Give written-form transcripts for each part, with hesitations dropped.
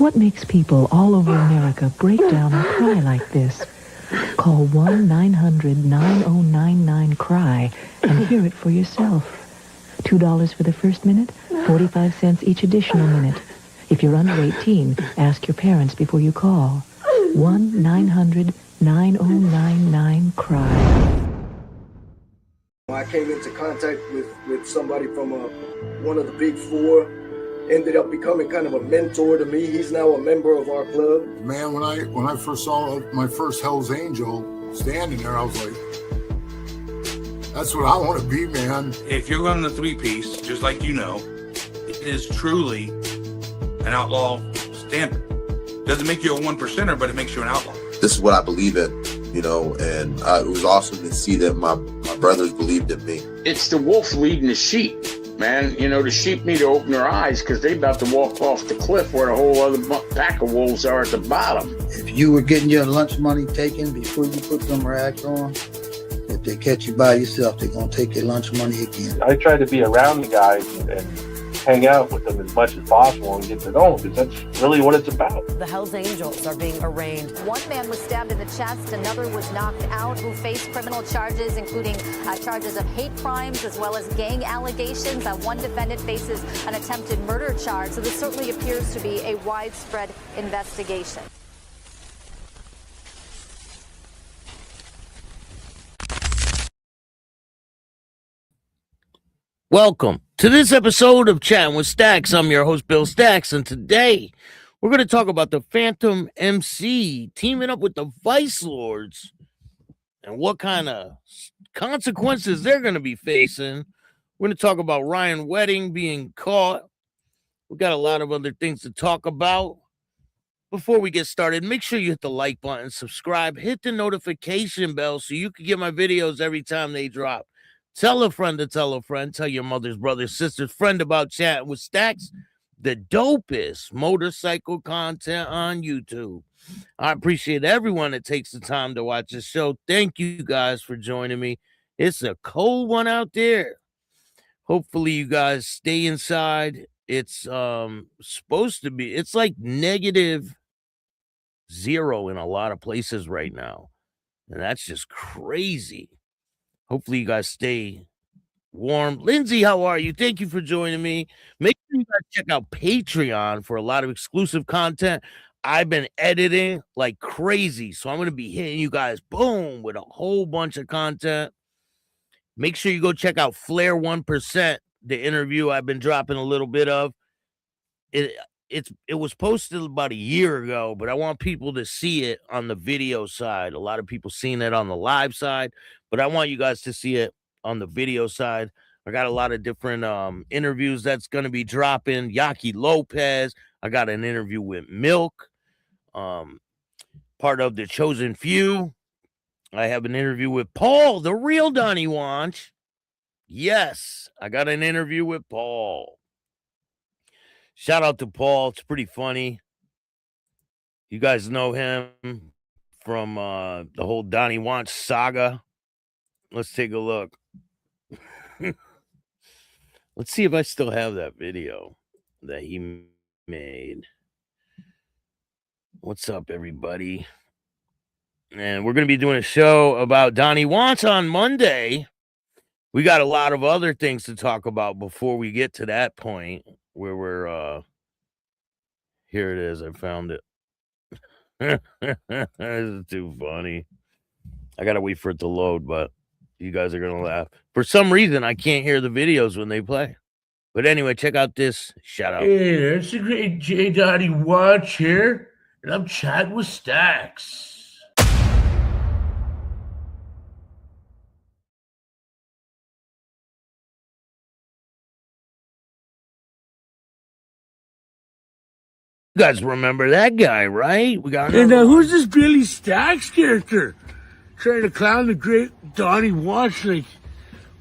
What makes people all over America break down and cry like this? Call 1-900-9099-CRY and hear it for yourself. $2 for the first minute, 45 cents each additional minute. If you're under 18, ask your parents before you call. 1-900-9099-CRY. I came into contact with somebody from one of the big four, ended up becoming kind of a mentor to me. He's now a member of our club. Man, when I first saw my first Hell's Angel standing there, I was like, that's what I want to be, man. If you're running a three-piece, just like you know, it is truly an outlaw standard. Doesn't make you a one percenter, but it makes you an outlaw. This is what I believe in, you know, and it was awesome to see that my brothers believed in me. It's the wolf leading the sheep, man. You know, the sheep need to open their eyes because they're about to walk off the cliff where the whole other pack of wolves are at the bottom. If you were getting your lunch money taken before you put them rags on, if they catch you by yourself, they're going to take your lunch money again. I try to be around the guys and hang out with them as much as possible and get to know them, because that's really what it's about. The Hells Angels are being arraigned. One man was stabbed in the chest, another was knocked out, who faced criminal charges, including charges of hate crimes as well as gang allegations. One defendant faces an attempted murder charge, so this certainly appears to be a widespread investigation. Welcome to this episode of Chattin with Staxx. I'm your host, Bill Staxx, and today we're going to talk about the Phantom MC teaming up with the Vice Lords and what kind of consequences they're going to be facing. We're going to talk about Ryan Wedding being caught. We got a lot of other things to talk about. Before we get started, make sure you hit the like button, subscribe, hit the notification bell so you can get my videos every time they drop. Tell a friend to tell a friend. Tell your mother's, brother's, sister's friend about Chattin with Staxx, the dopest motorcycle content on YouTube. I appreciate everyone that takes the time to watch the show. Thank you guys for joining me. It's a cold one out there. Hopefully you guys stay inside. It's supposed to be, it's like -0 in a lot of places right now. And that's just crazy. Hopefully you guys stay warm. Lindsay, how are you? Thank you for joining me. Make sure you guys check out Patreon for a lot of exclusive content. I've been editing like crazy, so I'm going to be hitting you guys, boom, with a whole bunch of content. Make sure you go check out Flair 1%, the interview I've been dropping a little bit of. It was posted about a year ago, but I want people to see it on the video side. A lot of people seen it on the live side, but I want you guys to see it on the video side. I got a lot of different interviews that's going to be dropping. Yaki Lopez. I got an interview with Milk, part of the Chosen Few. I have an interview with Paul, the real Donnie Wanch. Yes, I got an interview with Paul. Shout out to Paul. It's pretty funny. You guys know him from the whole Donnie Wanch saga. Let's take a look. Let's see if I still have that video that he made. What's up, everybody? And we're going to be doing a show about Donnie Wanch on Monday. We got a lot of other things to talk about before we get to that point where we're here it is. I found it. This is too funny. I gotta wait for it to load, but you guys are gonna laugh. For some reason, I can't hear the videos when they play. But anyway, check out this shout out. Hey there, it's the great J. Donnie Wanch here, and I'm chatting with Staxx. You guys remember that guy, right? We got. And who's this Billy Staxx character trying to clown the great Donnie Wanch? Like,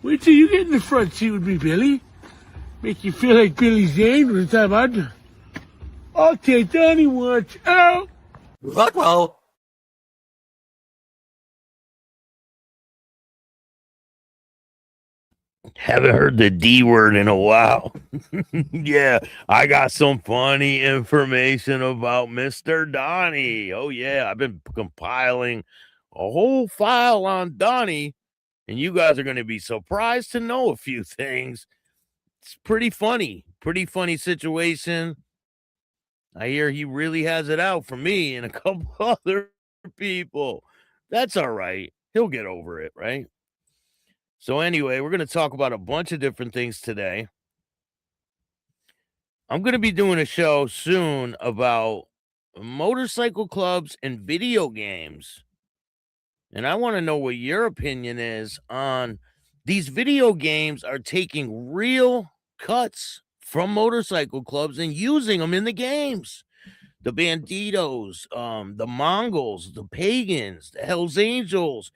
wait till you get in the front seat with me, Billy. Make you feel like Billy Zane with the time I'm done. Okay, Donnie Wanch out. Well. Haven't heard the D word in a while. Yeah, I got some funny information about Mr. Donnie. Oh, yeah, I've been compiling a whole file on Donnie, and you guys are going to be surprised to know a few things. It's pretty funny situation. I hear he really has it out for me and a couple other people. That's all right. He'll get over it, right? So anyway, we're going to talk about a bunch of different things today. I'm going to be doing a show soon about motorcycle clubs and video games. And I want to know what your opinion is on these video games are taking real cuts from motorcycle clubs and using them in the games. The Banditos, the Mongols, the Pagans, the Hells Angels,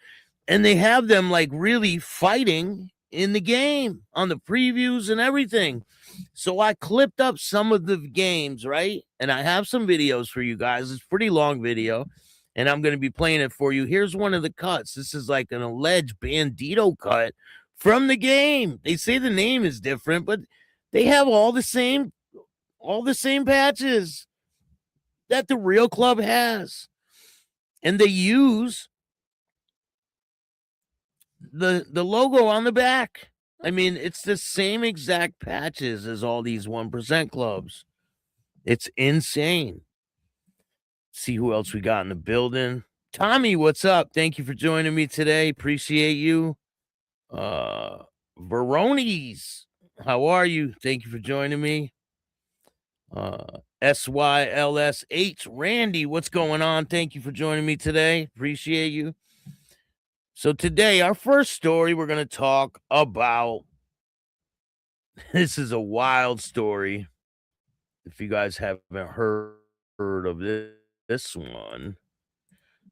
and they have them like really fighting in the game on the previews and everything. So I clipped up some of the games, right? And I have some videos for you guys. It's a pretty long video, and I'm going to be playing it for you. Here's one of the cuts. This is like an alleged Bandito cut from the game. They say the name is different, but they have all the same patches that the real club has. And they use the logo on the back. I mean, it's the same exact patches as all these 1% clubs. It's insane. See who else we got in the building. Tommy, what's up? Thank you for joining me today. Appreciate you. Verones, how are you? Thank you for joining me. SYLSH, Randy, what's going on? Thank you for joining me today. Appreciate you. So today, our first story, we're going to talk about, this is a wild story. If you guys haven't heard of this one.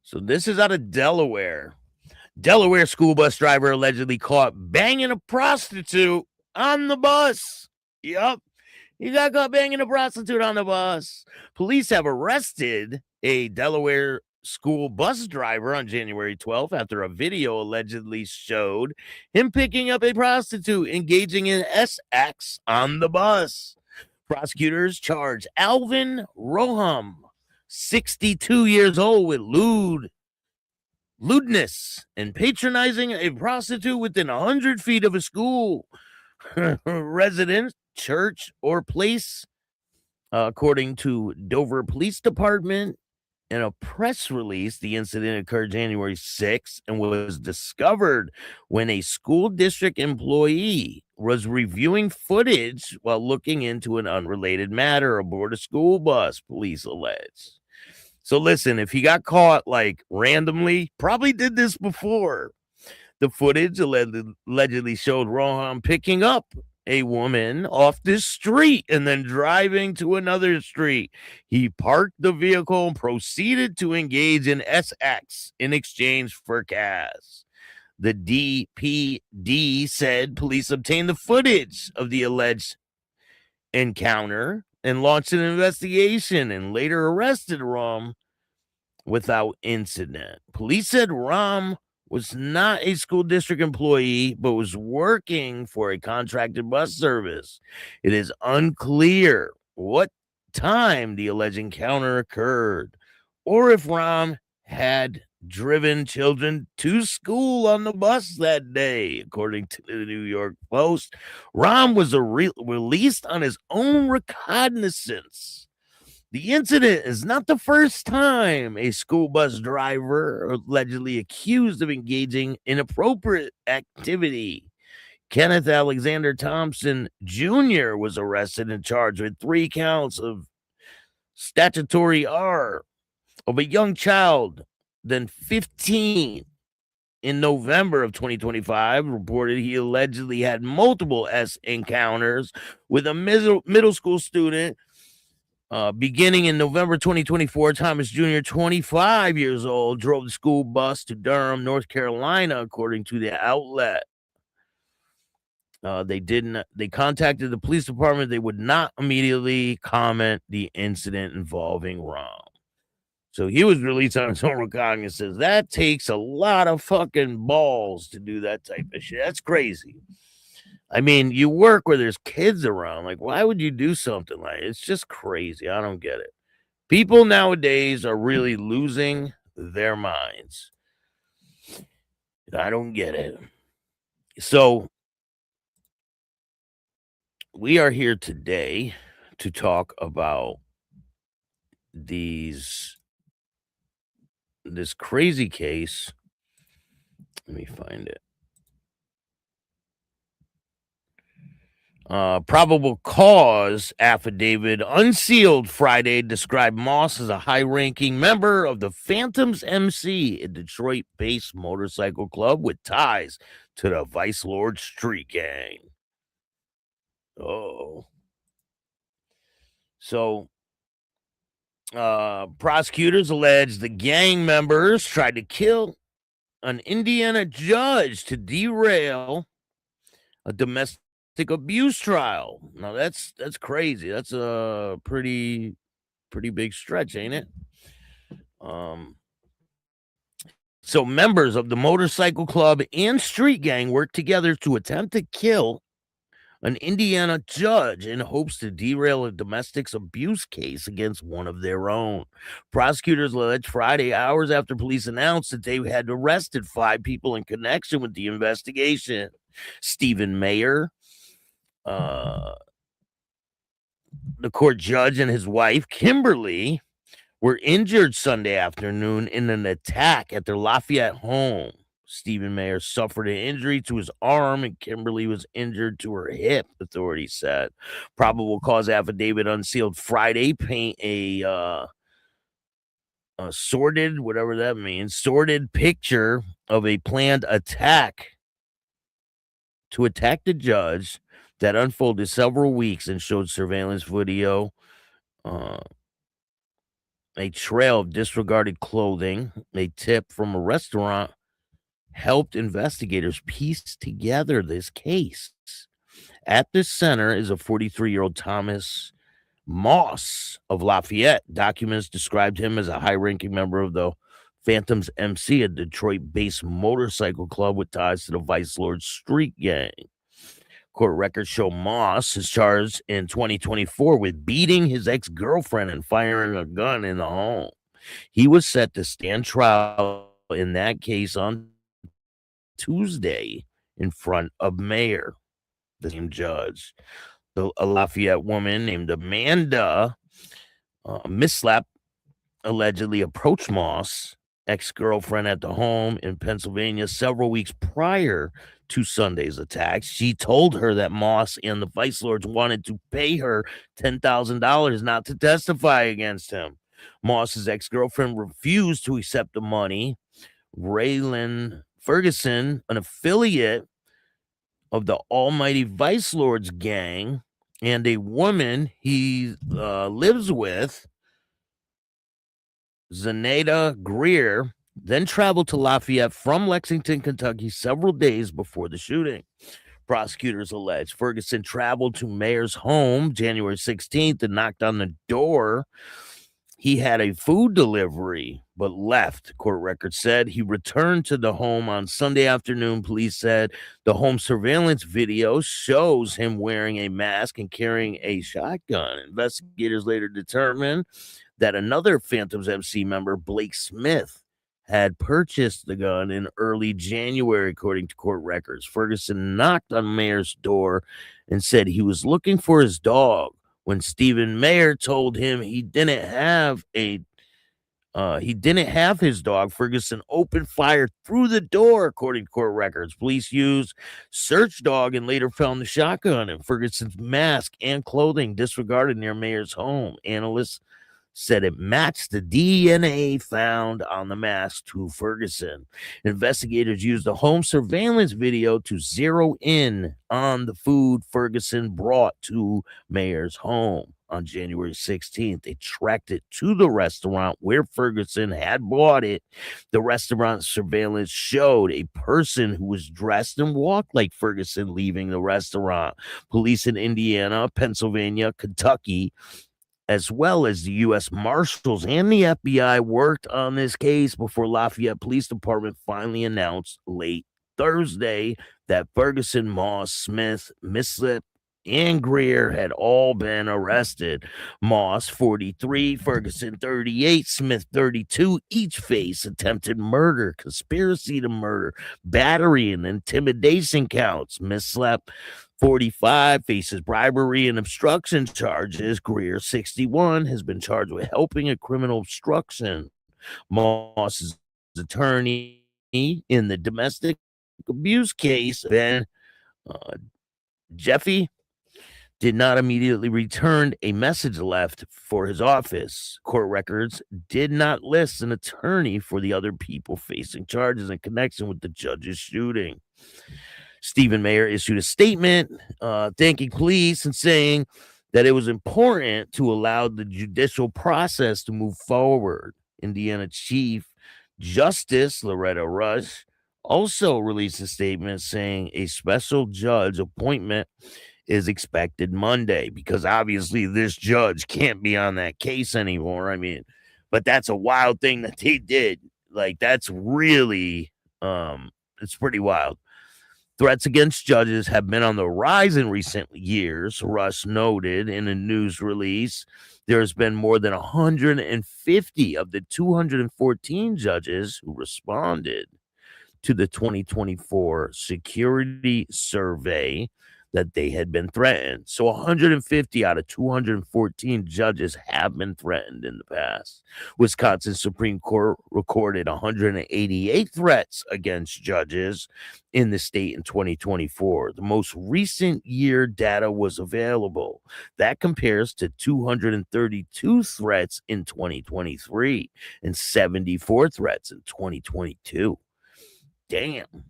So this is out of Delaware. Delaware school bus driver allegedly caught banging a prostitute on the bus. Yup. He got caught banging a prostitute on the bus. Police have arrested a Delaware school bus driver on January 12th after a video allegedly showed him picking up a prostitute engaging in sex on the bus. Prosecutors charged Alvin Roham, 62 years old, with lewdness and patronizing a prostitute within 100 feet of a school, residence, church, or place, according to Dover Police Department. In a press release, the incident occurred January 6th and was discovered when a school district employee was reviewing footage while looking into an unrelated matter aboard a school bus, police allege. So listen, if he got caught like randomly, probably did this before. The footage allegedly showed Rohan picking up a woman off this street and then driving to another street. He parked the vehicle and proceeded to engage in sex in exchange for cash. The DPD said police obtained the footage of the alleged encounter and launched an investigation and later arrested Ram without incident. Police said Ram was not a school district employee, but was working for a contracted bus service. It is unclear what time the alleged encounter occurred, or if Ram had driven children to school on the bus that day, according to the New York Post. Ram was released on his own recognizance. The incident is not the first time a school bus driver allegedly accused of engaging in inappropriate activity. Kenneth Alexander Thompson Jr. was arrested and charged with 3 counts of statutory R of a young child, then 15. In November of 2025, reported he allegedly had multiple encounters with a middle school student. Beginning in November 2024, Thomas Jr., 25 years old, drove the school bus to Durham, North Carolina, according to the outlet. They contacted the police department. They would not immediately comment the incident involving Ram. So he was released on his own recognizance. That takes a lot of fucking balls to do that type of shit. That's crazy. I mean, you work where there's kids around. Like, why would you do something like it? It's just crazy. I don't get it. People nowadays are really losing their minds. I don't get it. So, we are here today to talk about this crazy case. Let me find it. Probable cause affidavit unsealed Friday described Moss as a high-ranking member of the Phantoms MC, a Detroit-based motorcycle club with ties to the Vice Lord Street Gang. Oh. So, prosecutors allege the gang members tried to kill an Indiana judge to derail a domestic abuse trial. Now that's crazy. That's a pretty big stretch, ain't it? So members of the motorcycle club and street gang worked together to attempt to kill an Indiana judge in hopes to derail a domestic abuse case against one of their own. Prosecutors alleged Friday, hours after police announced that they had arrested 5 people in connection with the investigation. Steven Meyer, the court judge, and his wife, Kimberly, were injured Sunday afternoon in an attack at their Lafayette home. Steven Meyer suffered an injury to his arm, and Kimberly was injured to her hip, authorities said. Probable cause affidavit unsealed Friday paint a sordid, whatever that means, sordid picture of a planned attack to attack the judge that unfolded several weeks and showed surveillance video, a trail of disregarded clothing. A tip from a restaurant helped investigators piece together this case. At this center is a 43-year-old Thomas Moss of Lafayette. Documents described him as a high-ranking member of the Phantoms MC, a Detroit-based motorcycle club with ties to the Vice Lord Street Gang. Court records show Moss is charged in 2024 with beating his ex-girlfriend and firing a gun in the home. He was set to stand trial in that case on Tuesday in front of Meyer, the same judge. A Lafayette woman named Amanda Mislap allegedly approached Moss' ex-girlfriend at the home in Pennsylvania several weeks prior to Sunday's attacks. She told her that Moss and the Vice Lords wanted to pay her $10,000 not to testify against him. Moss's ex-girlfriend refused to accept the money. Raylan Ferguson, an affiliate of the Almighty Vice Lords gang, and a woman he lives with, Zaneta Greer, then traveled to Lafayette from Lexington, Kentucky, several days before the shooting. Prosecutors allege Ferguson traveled to Meyer's home January 16th and knocked on the door. He had a food delivery, but left, court records said. He returned to the home on Sunday afternoon. Police said the home surveillance video shows him wearing a mask and carrying a shotgun. Investigators later determined that another Phantoms MC member, Blake Smith, had purchased the gun in early January, according to court records. Ferguson knocked on Meyer's door and said he was looking for his dog. When Steven Meyer told him he didn't have his dog, Ferguson opened fire through the door, according to court records. Police used search dog and later found the shotgun and Ferguson's mask and clothing disregarded near Meyer's home. Analysts said it matched the DNA found on the mask to Ferguson. Investigators used the home surveillance video to zero in on the food Ferguson brought to Meyer's home. On January 16th, they tracked it to the restaurant where Ferguson had bought it. The restaurant surveillance showed a person who was dressed and walked like Ferguson leaving the restaurant. Police in Indiana, Pennsylvania, Kentucky, as well as the U.S. Marshals and the FBI worked on this case before Lafayette Police Department finally announced late Thursday that Ferguson, Moss, Smith, Mislip, and Greer had all been arrested. Moss, 43, Ferguson, 38, Smith, 32, each face attempted murder, conspiracy to murder, battery, and intimidation counts. Mislip, 45, faces bribery and obstruction charges. Greer, 61, has been charged with helping a criminal obstruction. Moss's attorney in the domestic abuse case, Ben Jeffy, did not immediately return a message left for his office. Court records did not list an attorney for the other people facing charges in connection with the judge's shooting. Steven Meyer issued a statement thanking police and saying that it was important to allow the judicial process to move forward. Indiana Chief Justice Loretta Rush also released a statement saying a special judge appointment is expected Monday, because obviously this judge can't be on that case anymore. I mean, but that's a wild thing that they did. Like, that's really, it's pretty wild. Threats against judges have been on the rise in recent years, Rush noted in a news release. There's been more than 150 of the 214 judges who responded to the 2024 security survey that they had been threatened. So 150 out of 214 judges have been threatened in the past. Wisconsin Supreme Court recorded 188 threats against judges in the state in 2024. The most recent year data was available. That compares to 232 threats in 2023 and 74 threats in 2022. Damn.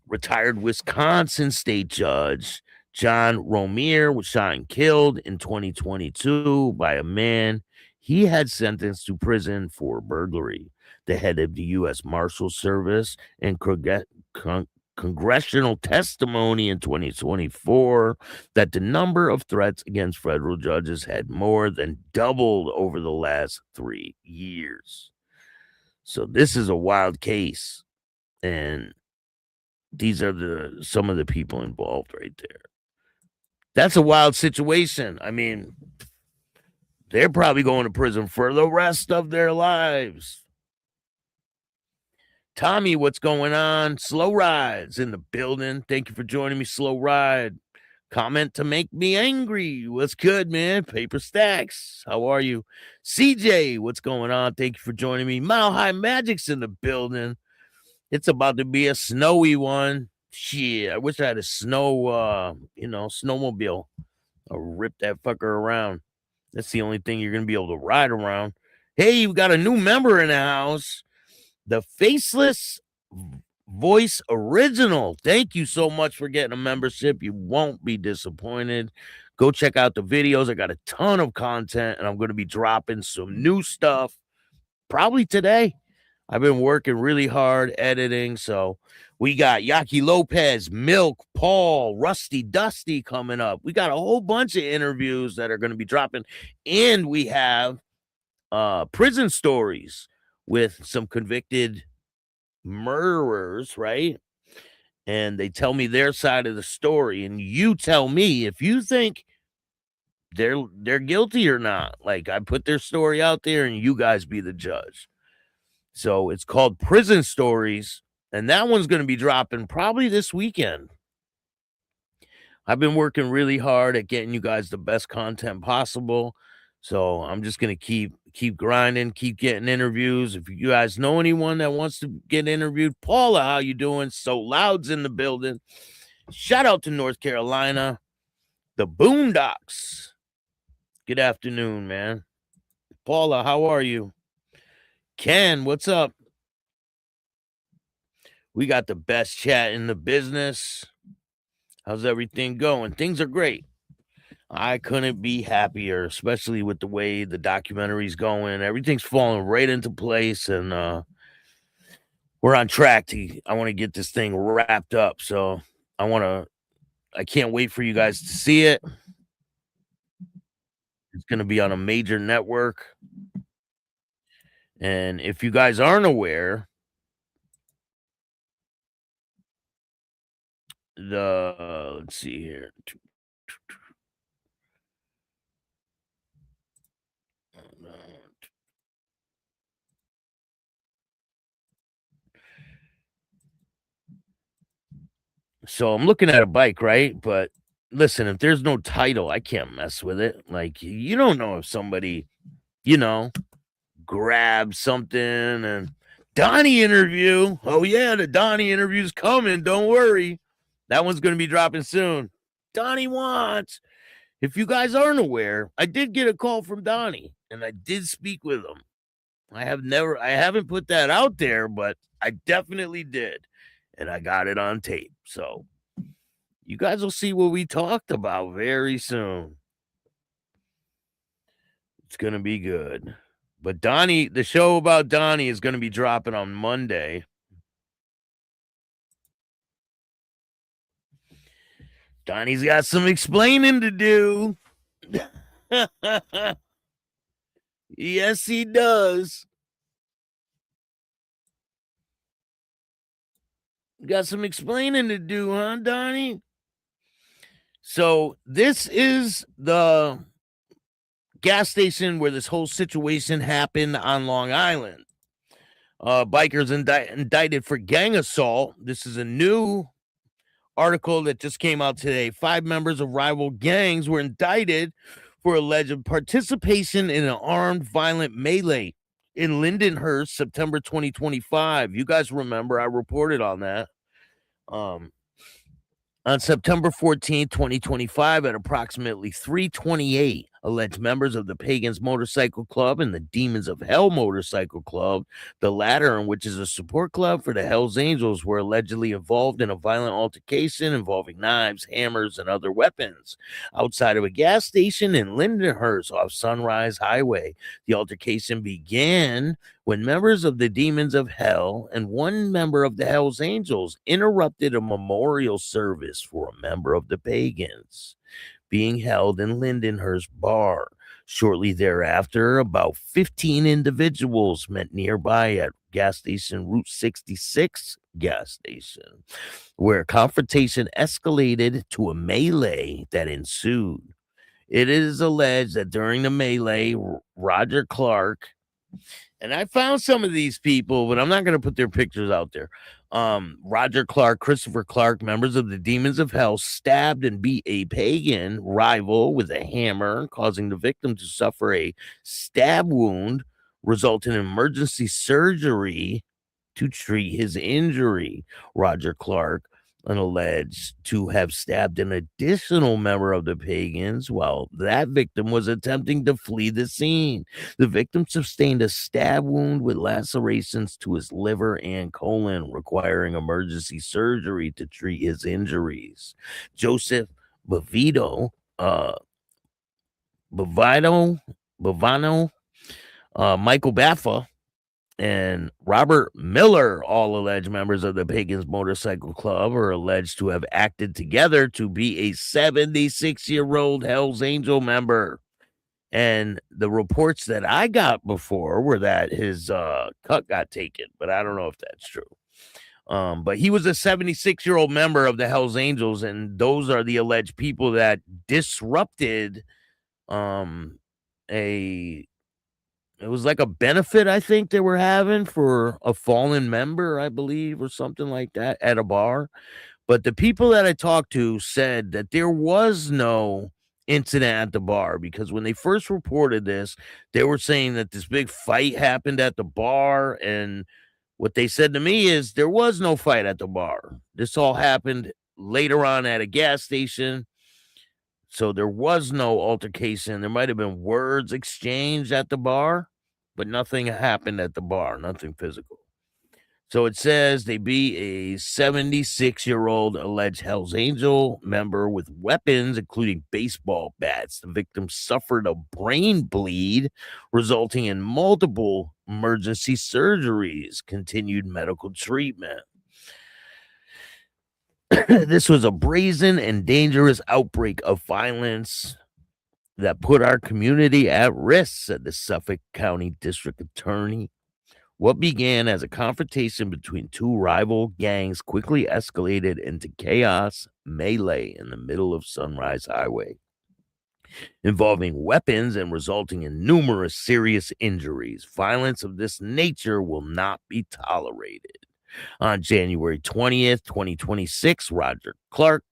Retired Wisconsin state judge John Romier was shot and killed in 2022 by a man he had sentenced to prison for burglary. The head of the U.S. Marshal Service and congressional testimony in 2024 that the number of threats against federal judges had more than doubled over the last 3 years. So this is a wild case, and these are some of the people involved right there. That's a wild situation. I mean, they're probably going to prison for the rest of their lives. Tommy, what's going on? Slow Ride's in the building. Thank you for joining me, Slow Ride. Comment to make me angry. What's good, man? Paper Staxx. How are you? CJ, what's going on? Thank you for joining me. Mile High Magic's in the building. It's about to be a snowy one. Shit, I wish I had a snowmobile. I'll rip that fucker around. That's the only thing you're going to be able to ride around. Hey, you got a new member in the house. The Faceless Voice Original. Thank you so much for getting a membership. You won't be disappointed. Go check out the videos. I got a ton of content, and I'm going to be dropping some new stuff probably today. I've been working really hard editing, so we got Yaki Lopez, Milk, Paul, Rusty Dusty coming up. We got a whole bunch of interviews that are going to be dropping, and we have prison stories with some convicted murderers, right? And they tell me their side of the story, and you tell me if you think they're guilty or not. Like, I put their story out there, and you guys be the judge. So it's called Prison Stories, and that one's going to be dropping probably this weekend. I've been working really hard at getting you guys the best content possible, so I'm just going to keep grinding, keep getting interviews. If you guys know anyone that wants to get interviewed, Paula, how you doing? So Loud's in the building. Shout out to North Carolina, the Boondocks. Good afternoon, man. Paula, how are you? Ken, what's up? We got the best chat in the business. How's everything going? Things are great. I couldn't be happier, especially with the way the documentary's going. Everything's falling right into place, and we're on track I want to get this thing wrapped up. So I can't wait for you guys to see it. It's going to be on a major network. And if you guys aren't aware, let's see here. So I'm looking at a bike, right? But listen, if there's no title, I can't mess with it. Like, you don't know if somebody, grabs something and Donnie interview. Oh, yeah, the Donnie interview's coming. Don't worry. That one's going to be dropping soon. Donnie wants. If you guys aren't aware, I did get a call from Donnie and I did speak with him. I haven't put that out there, but I definitely did. And I got it on tape. So you guys will see what we talked about very soon. It's going to be good. But Donnie, the show about Donnie is going to be dropping on Monday. Donnie's got some explaining to do. Yes, he does. Got some explaining to do, huh, Donnie? So this is the gas station where this whole situation happened on Long Island. Bikers indicted for gang assault. This is a new article that just came out today. 5 members of rival gangs were indicted for alleged participation in an armed violent melee in Lindenhurst, September 2025. You guys remember I reported on that. On September 14, 2025, at approximately 3:28, alleged members of the Pagans Motorcycle Club and the Demons of Hell Motorcycle Club, the latter, which is a support club for the Hells Angels, were allegedly involved in a violent altercation involving knives, hammers, and other weapons outside of a gas station in Lindenhurst off Sunrise Highway. The altercation began when members of the Demons of Hell and one member of the Hells Angels interrupted a memorial service for a member of the Pagans being held in Lindenhurst Bar. Shortly thereafter, about 15 individuals met nearby at gas station Route 66 gas station, where confrontation escalated to a melee that ensued. It is alleged that during the melee, Roger Clark, and I found some of these people, but I'm not going to put their pictures out there. Roger Clark, Christopher Clark, members of the Demons of Hell, stabbed and beat a pagan rival with a hammer, causing the victim to suffer a stab wound, resulting in emergency surgery to treat his injury. Roger Clark, alleged to have stabbed an additional member of the Pagans while that victim was attempting to flee the scene. The victim sustained a stab wound with lacerations to his liver and colon, requiring emergency surgery to treat his injuries. Joseph Bavino, Michael Baffa, and Robert Miller, all alleged members of the Pagans Motorcycle Club, are alleged to have acted together to be a 76-year-old Hells Angel member. And the reports that I got before were that his cut got taken, but I don't know if that's true. But he was a 76-year-old member of the Hells Angels, and those are the alleged people that disrupted it was like a benefit, I think, they were having for a fallen member, I believe, or something like that at a bar. But the people that I talked to said that there was no incident at the bar, because when they first reported this, they were saying that this big fight happened at the bar. And what they said to me is there was no fight at the bar. This all happened later on at a gas station. So there was no altercation. There might have been words exchanged at the bar, but nothing happened at the bar, nothing physical. So it says they be a 76-year-old alleged Hells Angel member with weapons, including baseball bats. The victim suffered a brain bleed, resulting in multiple emergency surgeries, continued medical treatment. This was a brazen and dangerous outbreak of violence that put our community at risk, said the Suffolk County District Attorney. What began as a confrontation between two rival gangs quickly escalated into chaos melee in the middle of Sunrise Highway, involving weapons and resulting in numerous serious injuries. Violence of this nature will not be tolerated. On January 20th, 2026, Roger Clark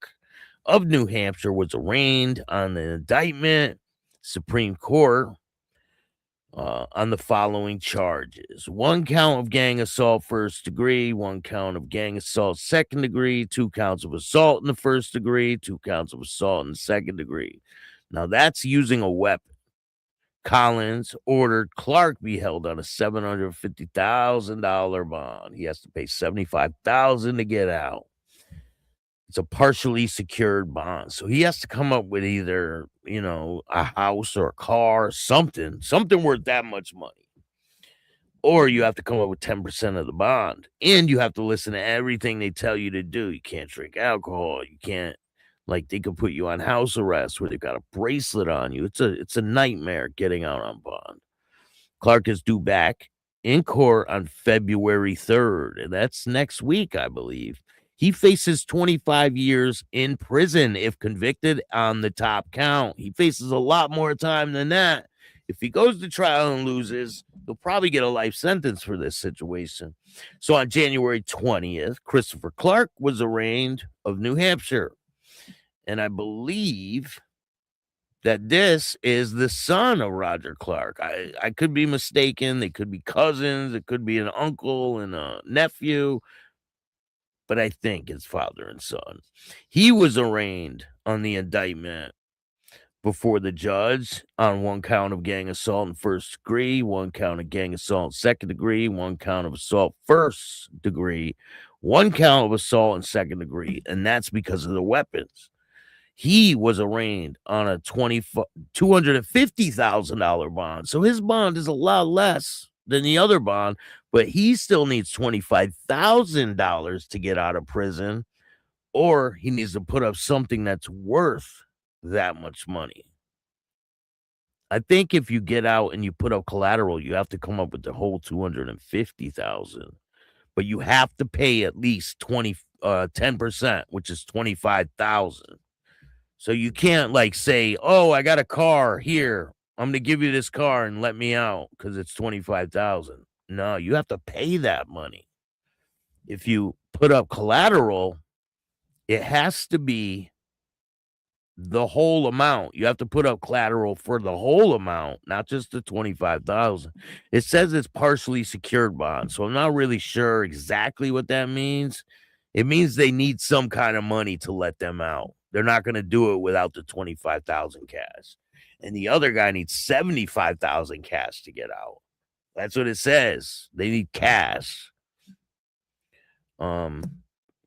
of New Hampshire was arraigned on the indictment, Supreme Court, on the following charges: 1 count of gang assault first degree, 1 count of gang assault second degree, 2 counts of assault in the first degree, 2 counts of assault in the second degree. Now that's using a weapon. Collins ordered Clark be held on a $750,000 bond. He has to pay $75,000 to get out. It's a partially secured bond. So he has to come up with either, a house or a car, something worth that much money. Or you have to come up with 10% of the bond. And you have to listen to everything they tell you to do. You can't drink alcohol. You can't, they could put you on house arrest where they've got a bracelet on you. It's a nightmare getting out on bond. Clark is due back in court on February 3rd. And that's next week, I believe. He faces 25 years in prison if convicted on the top count. He faces a lot more time than that. If he goes to trial and loses, he'll probably get a life sentence for this situation. So on January 20th, Christopher Clark was arraigned of New Hampshire. And I believe that this is the son of Roger Clark. I could be mistaken. They could be cousins. It could be an uncle and a nephew. But I think it's father and son. He was arraigned on the indictment before the judge on 1 count of gang assault in first degree, 1 count of gang assault in second degree, 1 count of assault first degree, 1 count of assault in second degree, and that's because of the weapons. He was arraigned on a $250,000 bond, so his bond is a lot less than the other bond, but he still needs $25,000 to get out of prison, or he needs to put up something that's worth that much money. I think if you get out and you put up collateral, you have to come up with the whole $250,000, but you have to pay at least 10%, which is $25,000. So you can't say, "Oh, I got a car here. I'm going to give you this car and let me out because it's $25,000. No, you have to pay that money. If you put up collateral, it has to be the whole amount. You have to put up collateral for the whole amount, not just the $25,000. It says it's partially secured bond, so I'm not really sure exactly what that means. It means they need some kind of money to let them out. They're not going to do it without the $25,000 cash. And the other guy needs $75,000 cash to get out. That's what it says. They need cash.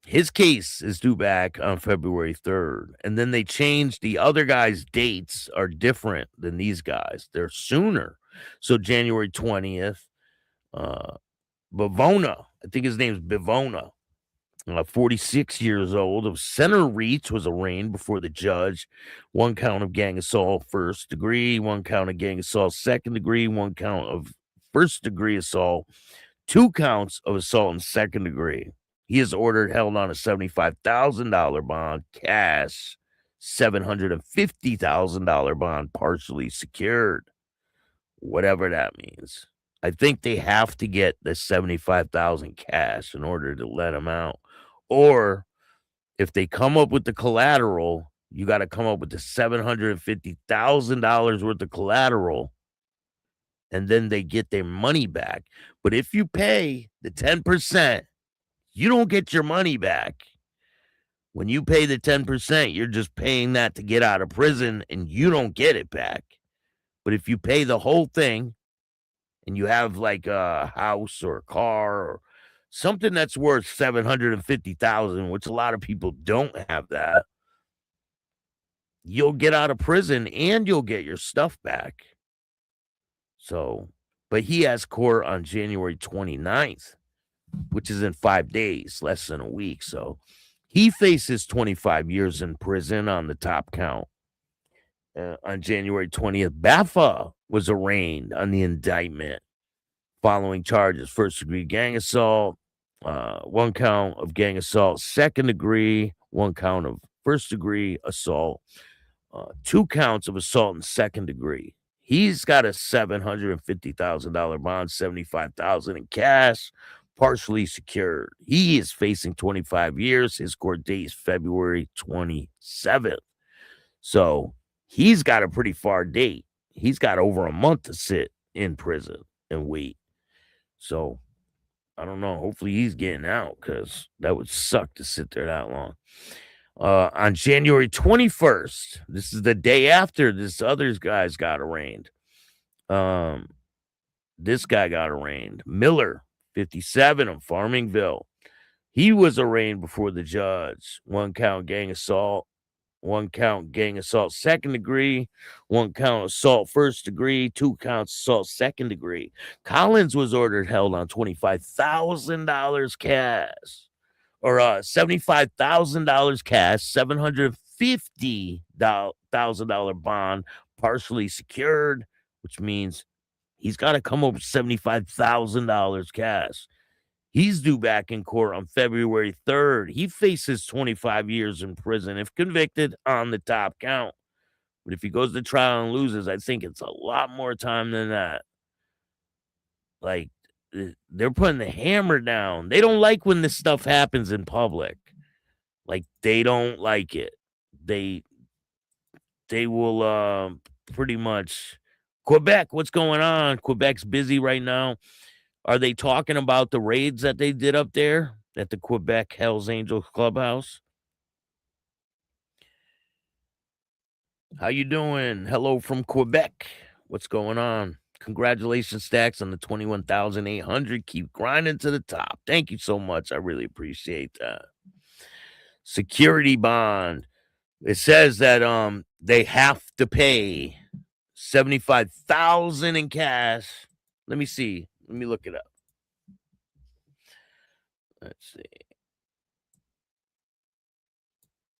His case is due back on February 3rd. And then they changed the other guy's dates are different than these guys. They're sooner. So January 20th, Bavona, I think his name's Bavona, 46 years old, of Center Reach, was arraigned before the judge. 1 count of gang assault first degree, 1 count of gang assault second degree, 1 count of first degree assault, 2 counts of assault in second degree. He is ordered held on a $75,000 bond, cash, $750,000 bond, partially secured, whatever that means. I think they have to get the $75,000 cash in order to let him out. Or if they come up with the collateral, you got to come up with the $750,000 worth of collateral, and then they get their money back. But if you pay the 10%, you don't get your money back. When you pay the 10%, you're just paying that to get out of prison, and you don't get it back. But if you pay the whole thing, and you have a house or a car or something that's worth $750,000, which a lot of people don't have that, you'll get out of prison and you'll get your stuff back. So, but he has court on January 29th, which is in 5 days, less than a week. So he faces 25 years in prison on the top count. On January 20th, Baffa was arraigned on the indictment following charges: first degree gang assault, 1 count of gang assault second degree, 1 count of first-degree assault, 2 counts of assault in second degree. He's got a $750,000 bond, $75,000 in cash, partially secured. He is facing 25 years. His court date is February 27th. So he's got a pretty far date. He's got over a month to sit in prison and wait. So I don't know. Hopefully he's getting out, because that would suck to sit there that long. On January 21st, this is the day after this other guy's got arraigned. This guy got arraigned. Miller, 57, of Farmingville. He was arraigned before the judge. 1 count gang assault, 1 count gang assault second degree, 1 count assault first degree, 2 counts assault second degree. Collins was ordered held on $25,000 cash, or $75,000 cash, $750,000 bond, partially secured, which means he's got to come up with $75,000 cash. He's due back in court on February 3rd. He faces 25 years in prison if convicted on the top count. But if he goes to trial and loses, I think it's a lot more time than that. Like, they're putting the hammer down. They don't like when this stuff happens in public. Like, they don't like it. They will pretty much... Quebec, what's going on? Quebec's busy right now. Are they talking about the raids that they did up there at the Quebec Hells Angels Clubhouse? How you doing? Hello from Quebec. What's going on? Congratulations, Staxx, on the 21,800. Keep grinding to the top. Thank you so much. I really appreciate that. Security bond. It says that they have to pay $75,000 in cash. Let me see. Let me look it up. Let's see.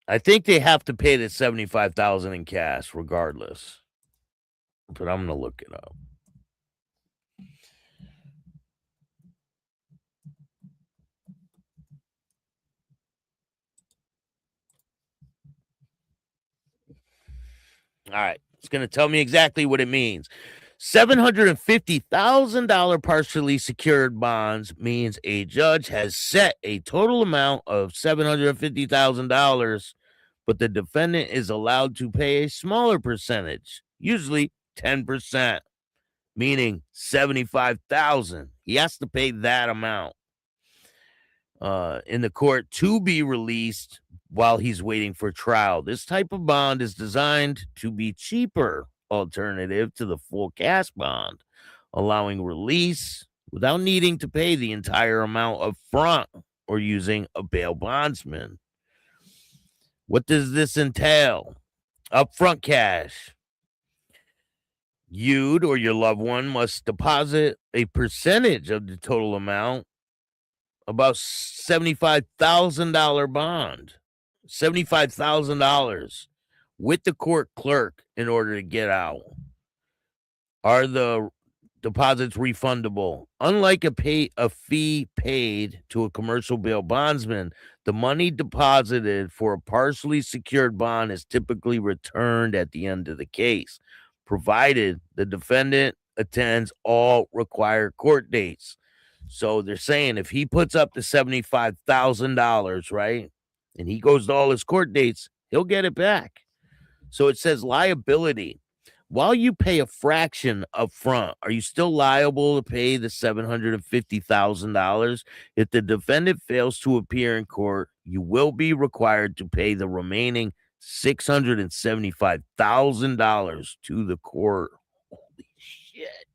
I think they have to pay the $75,000 in cash regardless. But I'm going to look it up. All right. It's going to tell me exactly what it means. $750,000 partially secured bonds means a judge has set a total amount of $750,000, but the defendant is allowed to pay a smaller percentage, usually 10%, meaning $75,000. He has to pay that amount in the court to be released while he's waiting for trial. This type of bond is designed to be cheaper alternative to the full cash bond, allowing release without needing to pay the entire amount up front or using a bail bondsman. What does this entail? Upfront cash. You'd or your loved one must deposit a percentage of the total amount, about $75,000 bond, $75,000 with the court clerk in order to get out. Are the deposits refundable? Unlike a fee paid to a commercial bail bondsman, the money deposited for a partially secured bond is typically returned at the end of the case, provided the defendant attends all required court dates. So they're saying if he puts up the $75,000, right, and he goes to all his court dates, he'll get it back. So it says liability. While you pay a fraction up front, are you still liable to pay the $750,000? If the defendant fails to appear in court, you will be required to pay the remaining $675,000 to the court. Holy shit.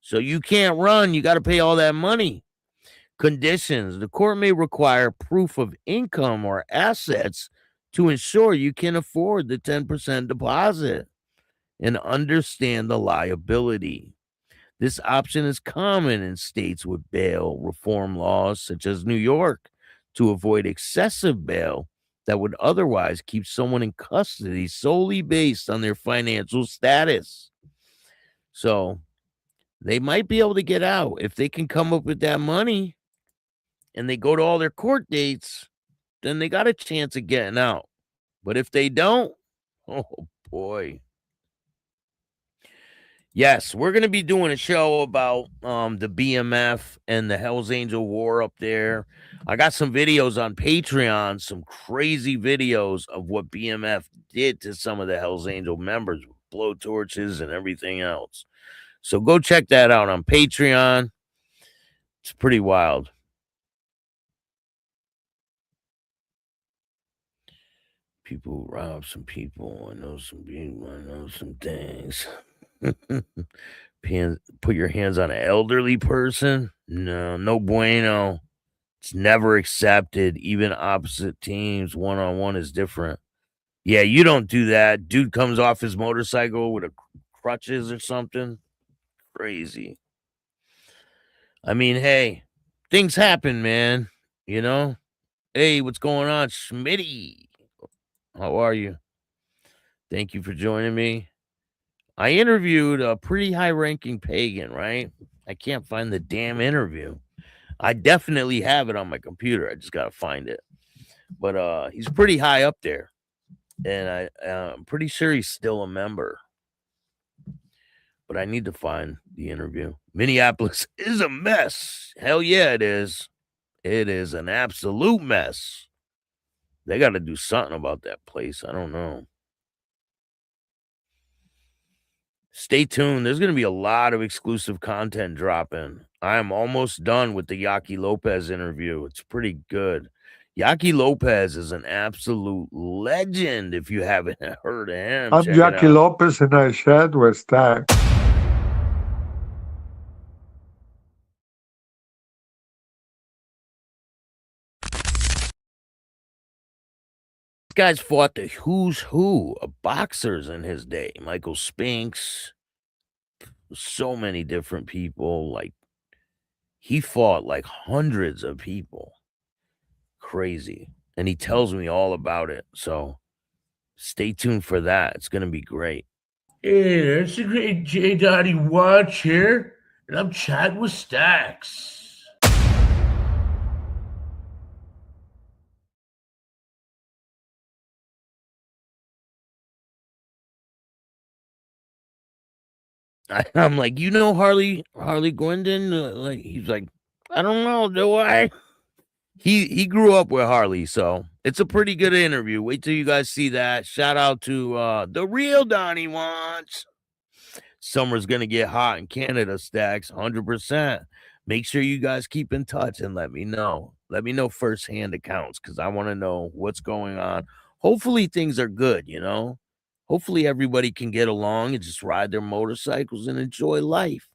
So you can't run. You got to pay all that money. Conditions. The court may require proof of income or assets to ensure you can afford the 10% deposit and understand the liability. This option is common in states with bail reform laws, such as New York, to avoid excessive bail that would otherwise keep someone in custody solely based on their financial status. So they might be able to get out if they can come up with that money and they go to all their court dates, then they got a chance of getting out. But if they don't, oh boy. Yes, we're going to be doing a show about the BMF and the Hells Angel War up there. I got some videos on Patreon, some crazy videos of what BMF did to some of the Hells Angel members, blow torches and everything else. So go check that out on Patreon. It's pretty wild. People rob some people. I know some people. I know some things. Put your hands on an elderly person? No bueno. It's never accepted. Even opposite teams, one-on-one is different. Yeah, you don't do that. Dude comes off his motorcycle with a crutches or something. Crazy. I mean, hey, things happen, man. You know? Hey, what's going on, Schmitty? How are you? Thank you for joining me. I interviewed a pretty high-ranking pagan, right? I can't find the damn interview. I definitely have it on my computer. I just got to find it. But he's pretty high up there. And I'm pretty sure he's still a member. But I need to find the interview. Minneapolis is a mess. Hell yeah, it is. It is an absolute mess. They got to do something about that place. I don't know. Stay tuned. There's going to be a lot of exclusive content dropping. I am almost done with the Yaki Lopez interview. It's pretty good. Yaki Lopez is an absolute legend. If you haven't heard of him, I'm check it Yaki out. Lopez, and I chat with Staxx. This guy's fought the who's who of boxers in his day. Michael Spinks, so many different people. Like, he fought like hundreds of people. Crazy. And he tells me all about it. So stay tuned for that. It's going to be great. Hey, it's a great J. Dottie Watch here, and I'm chatting with Staxx. I'm like, you know Harley Gwendon? Like, he's like, I don't know, do I? He grew up with Harley, so it's a pretty good interview. Wait till you guys see that. Shout out to the real Donnie Wants. Summer's gonna get hot in Canada, Staxx, 100%. Make sure you guys keep in touch and let me know. Let me know firsthand accounts because I want to know what's going on. Hopefully things are good, you know. Hopefully everybody can get along and just ride their motorcycles and enjoy life.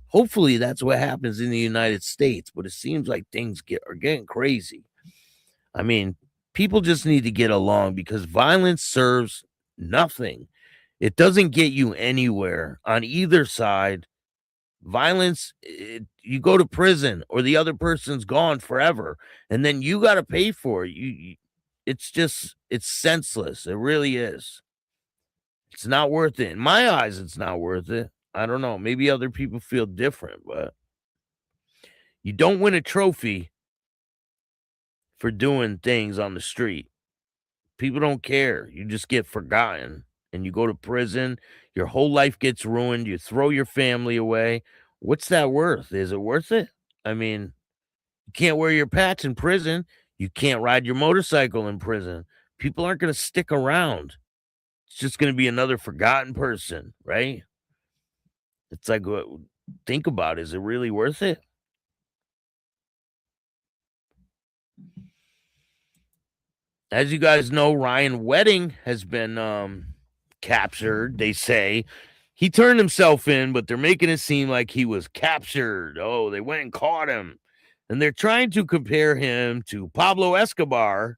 Hopefully that's what happens in the United States, but it seems like things are getting crazy. I mean, people just need to get along because violence serves nothing. It doesn't get you anywhere on either side. Violence, you go to prison or the other person's gone forever, and then you got to pay for it. It's senseless. It really is. It's not worth it. In my eyes, it's not worth it. I don't know. Maybe other people feel different, but you don't win a trophy for doing things on the street. People don't care. You just get forgotten and you go to prison. Your whole life gets ruined. You throw your family away. What's that worth? Is it worth it? I mean, you can't wear your patch in prison. You can't ride your motorcycle in prison. People aren't going to stick around. It's just going to be another forgotten person, right? It's like, think about it. Is it really worth it? As you guys know, Ryan Wedding has been captured, they say. He turned himself in, but they're making it seem like he was captured. Oh, they went and caught him. And they're trying to compare him to Pablo Escobar,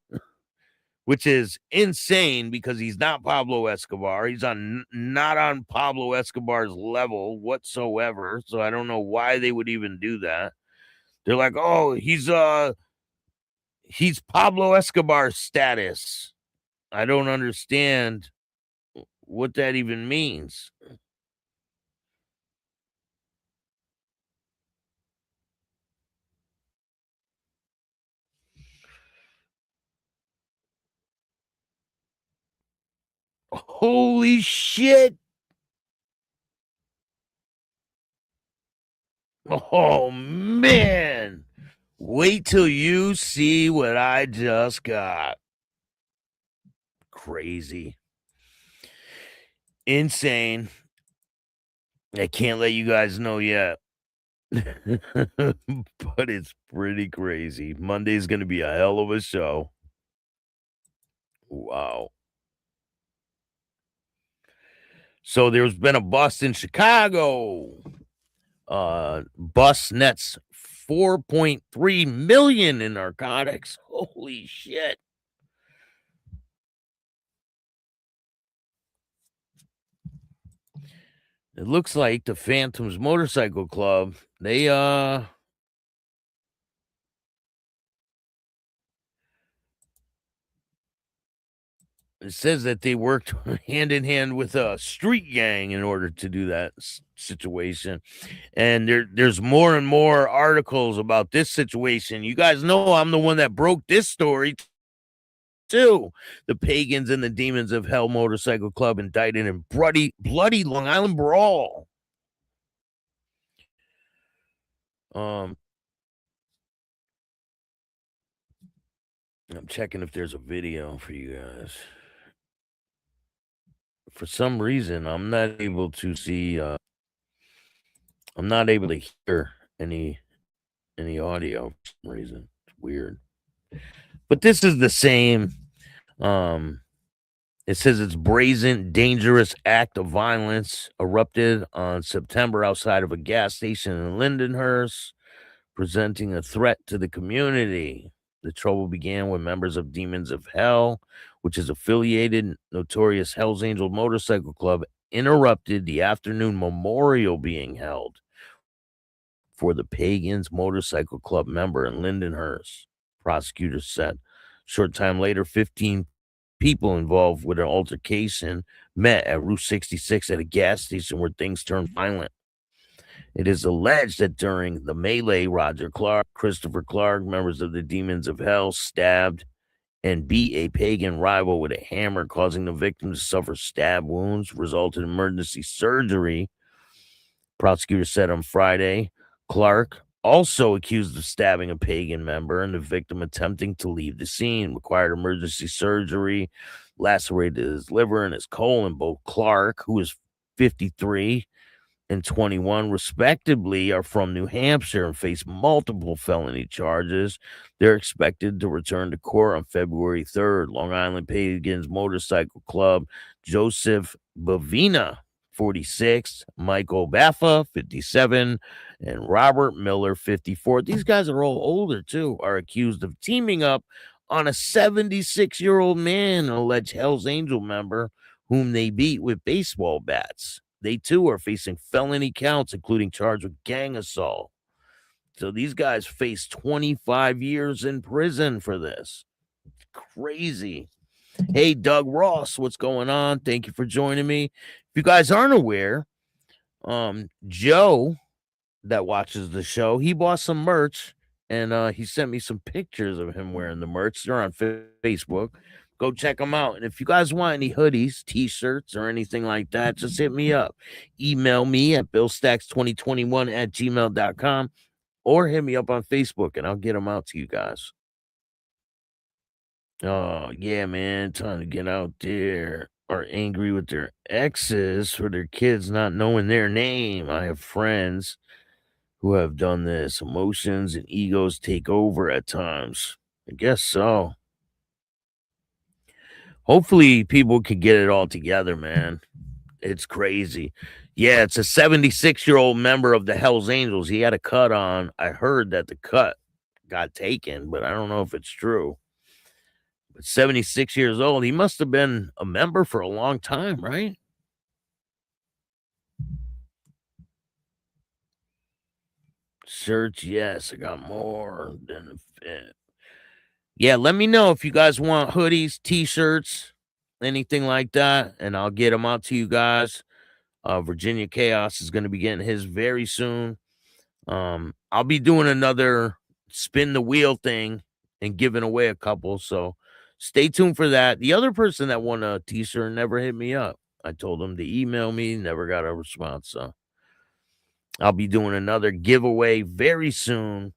which is insane because he's not Pablo Escobar. He's not on Pablo Escobar's level whatsoever. So I don't know why they would even do that. They're like, oh, he's Pablo Escobar status. I don't understand what that even means. Holy shit. Oh, man. Wait till you see what I just got. Crazy. Insane. I can't let you guys know yet. But it's pretty crazy. Monday's going to be a hell of a show. Wow. So there's been a bust in Chicago. Bust nets $4.3 million in narcotics. Holy shit. It looks like the Phantoms Motorcycle Club, they it says that they worked hand in hand with a street gang in order to do that situation. And there's more and more articles about this situation. You guys know I'm the one that broke this story too. The Pagans and the Demons of Hell Motorcycle Club indicted in bloody Long Island brawl. I'm checking if there's a video for you guys. For some reason, I'm not able to see. I'm not able to hear any audio for some reason. It's weird. But this is the same. It says it's brazen, dangerous act of violence erupted on September outside of a gas station in Lindenhurst, presenting a threat to the community. The trouble began when members of Demons of Hell, which is affiliated notorious Hell's Angel Motorcycle Club, interrupted the afternoon memorial being held for the Pagans Motorcycle Club member in Lindenhurst, prosecutors said. Short time later, 15 people involved with an altercation met at Route 66 at a gas station where things turned violent. It is alleged that during the melee, Roger Clark, Christopher Clark, members of the Demons of Hell, stabbed and beat a pagan rival with a hammer, causing the victim to suffer stab wounds, resulted in emergency surgery. Prosecutors said on Friday, Clark, also accused of stabbing a pagan member, and the victim attempting to leave the scene, required emergency surgery, lacerated his liver and his colon. Both Clark, who is 53, and 21, respectively, are from New Hampshire and face multiple felony charges. They're expected to return to court on February 3rd. Long Island Pagans Motorcycle Club, Joseph Bavina, 46, Michael Baffa, 57, and Robert Miller, 54. These guys are all older, too, are accused of teaming up on a 76-year-old man, an alleged Hell's Angel member, whom they beat with baseball bats. They, too, are facing felony counts, including charge with gang assault. So these guys face 25 years in prison for this. Crazy. Hey, Doug Ross, what's going on? Thank you for joining me. If you guys aren't aware, Joe, that watches the show, he bought some merch, and he sent me some pictures of him wearing the merch. They're on Facebook. Go check them out. And if you guys want any hoodies, t-shirts, or anything like that, just hit me up. Email me at billstax2021@gmail.com or hit me up on Facebook, and I'll get them out to you guys. Oh, yeah, man. Time to get out there. Are angry with their exes for their kids not knowing their name. I have friends who have done this. Emotions and egos take over at times. I guess so. Hopefully people can get it all together, man. It's crazy. Yeah, it's a 76-year-old member of the Hells Angels. He had a cut on. I heard that the cut got taken, but I don't know if it's true. But 76 years old, he must have been a member for a long time, right? Search, yes, I got more than a fit. Yeah, let me know if you guys want hoodies, t-shirts, anything like that, and I'll get them out to you guys. Virginia Chaos is going to be getting his very soon. I'll be doing another spin the wheel thing and giving away a couple, so stay tuned for that. The other person that won a t-shirt never hit me up. I told him to email me, never got a response. So I'll be doing another giveaway very soon.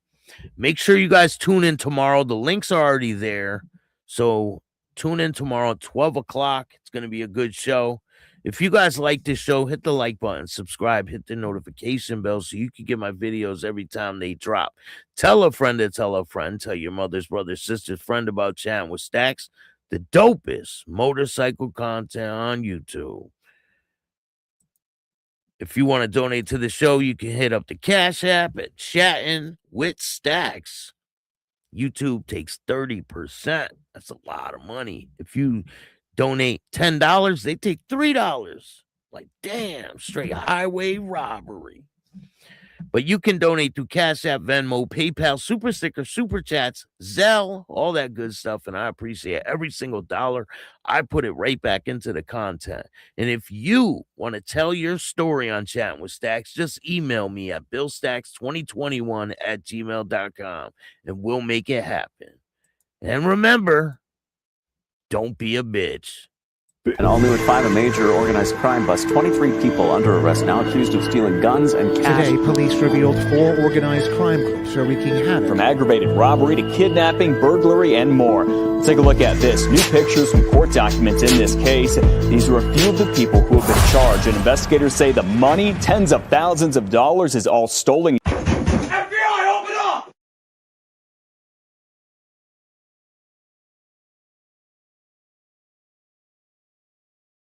Make sure you guys tune in tomorrow. The links are already there. So tune in tomorrow at 12 o'clock. It's going to be a good show. If you guys like this show, hit the like button, subscribe, hit the notification bell so you can get my videos every time they drop. Tell a friend to tell a friend. Tell your mother's brother, sister's friend about Chatting with Staxx, the dopest motorcycle content on YouTube. If you want to donate to the show, you can hit up the Cash App at Chattin with Staxx. YouTube takes 30%. That's a lot of money. If you donate $10, they take $3. Like, damn, straight highway robbery. But you can donate through Cash App, Venmo, PayPal, Super Sticker, Super Chats, Zelle, all that good stuff. And I appreciate every single dollar. I put it right back into the content. And if you want to tell your story on Chatting with Staxx, just email me at billstaxx2021@gmail.com and we'll make it happen. And remember, don't be a bitch. And all new at 5, a major organized crime bust. 23 people under arrest now accused of stealing guns and cash. Today, police revealed 4 organized crime groups are wreaking havoc. From aggravated robbery to kidnapping, burglary, and more. Let's take a look at this. New pictures from court documents in this case. These are a few of the people who have been charged. And investigators say the money, tens of thousands of dollars, is all stolen.